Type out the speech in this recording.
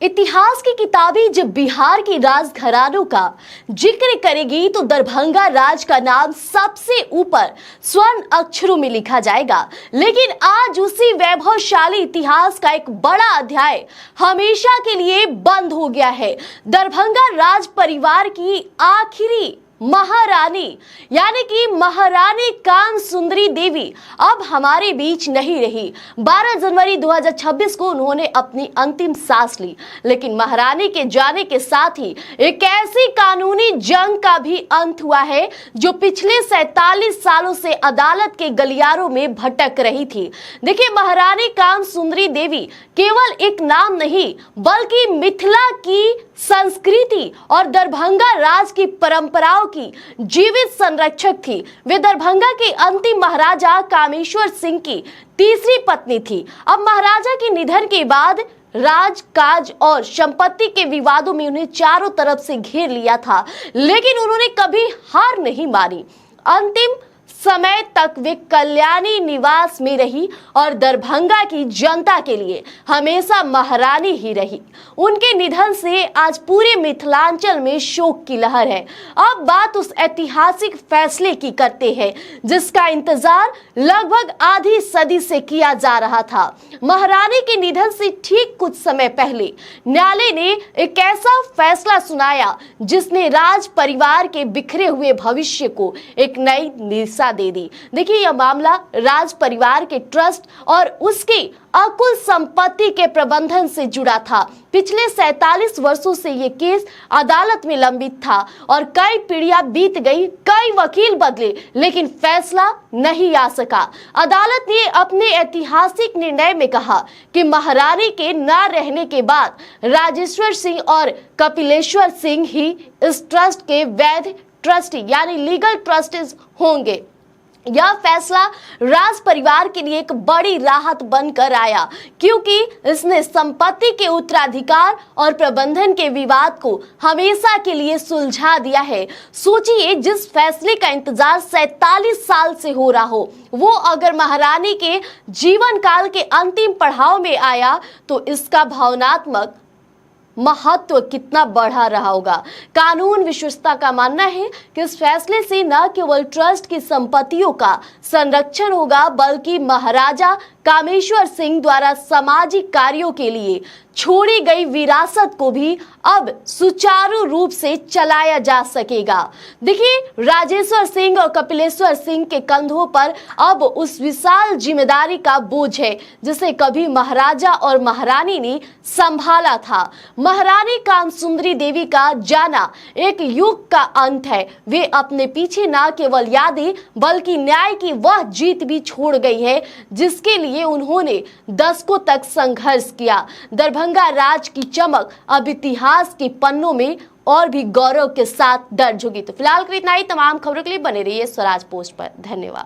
इतिहास की किताबें जब बिहार की राजघरानों का जिक्र करेगी तो दरभंगा राज का नाम सबसे ऊपर स्वर्ण अक्षरों में लिखा जाएगा। लेकिन आज उसी वैभवशाली इतिहास का एक बड़ा अध्याय हमेशा के लिए बंद हो गया है। दरभंगा राज परिवार की आखिरी महारानी यानी कि महारानी काम सुंदरी देवी अब हमारे बीच नहीं रही। 12 जनवरी 2026 को उन्होंने अपनी अंतिम सांस ली। लेकिन महारानी के जाने के साथ ही एक ऐसी कानूनी जंग का भी अंत हुआ है जो पिछले 47 सालों से अदालत के गलियारों में भटक रही थी। देखिए, महारानी काम सुंदरी देवी केवल एक नाम नहीं बल्कि मिथिला की संस्कृति और दरभंगा राज की परंपराओं की जीवित संरक्षक थी। वे दरभंगा के अंतिम महाराजा कामेश्वर सिंह की तीसरी पत्नी थी। अब महाराजा के निधन के बाद राज काज और संपत्ति के विवादों में उन्हें चारों तरफ से घेर लिया था, लेकिन उन्होंने कभी हार नहीं मानी। अंतिम समय तक वे कल्याणी निवास में रही और दरभंगा की जनता के लिए हमेशा महारानी ही रही। उनके निधन से आज पूरे मिथिलांचल में शोक की लहर है। अब बात उस ऐतिहासिक फैसले की करते हैं जिसका इंतजार लगभग आधी सदी से किया जा रहा था। महारानी के निधन से ठीक कुछ समय पहले न्यायालय ने एक ऐसा फैसला सुनाया जिसने राज परिवार के बिखरे हुए भविष्य को एक नई दिशा दे दी। देखिए, यह मामला राज परिवार के ट्रस्ट और उसकी अकुल संपत्ति के प्रबंधन से जुड़ा था। पिछले 47 वर्षों से यह केस अदालत में लंबित था और कई पीढ़ियां बीत गई, कई वकील बदले, लेकिन फैसला नहीं आ सका। अदालत ने अपने ऐतिहासिक निर्णय में कहा कि महारानी के न रहने के बाद राजेश्वर सिंह और कपिलेश्वर सिंह ही इस ट्रस्ट के वैध ट्रस्टी यानी लीगल ट्रस्टीज होंगे। यह फैसला राज परिवार के लिए एक बड़ी राहत बनकर आया, क्योंकि इसने संपत्ति के उत्तराधिकार और प्रबंधन के विवाद को हमेशा के लिए सुलझा दिया है। सोचिए, जिस फैसले का इंतजार 47 साल से हो रहा हो, वो अगर महारानी के जीवन काल के अंतिम पड़ाव में आया तो इसका भावनात्मक महत्व कितना बढ़ा रहा होगा। कानून विशेषज्ञों का मानना है कि इस फैसले से न केवल ट्रस्ट की संपत्तियों का संरक्षण होगा बल्कि महाराजा कामेश्वर सिंह द्वारा सामाजिक कार्यों के लिए छोड़ी गई विरासत को भी अब सुचारू रूप से चलाया जा सकेगा। देखिए, राजेश्वर सिंह और कपिलेश्वर सिंह के कंधों पर अब उस विशाल जिम्मेदारी का बोझ है जिसे कभी महाराजा और महारानी ने संभाला था। महारानी काम सुंदरी देवी का जाना एक युग का अंत है। वे अपने पीछे न केवल यादें बल्कि न्याय की वह जीत भी छोड़ गई है जिसके लिए उन्होंने दशकों तक संघर्ष किया। दरभंगा राज की चमक अब इतिहास के पन्नों में और भी गौरव के साथ दर्ज होगी। तो फिलहाल इतना ही। तमाम खबरों के लिए बने रहिए स्वराज पोस्ट पर। धन्यवाद।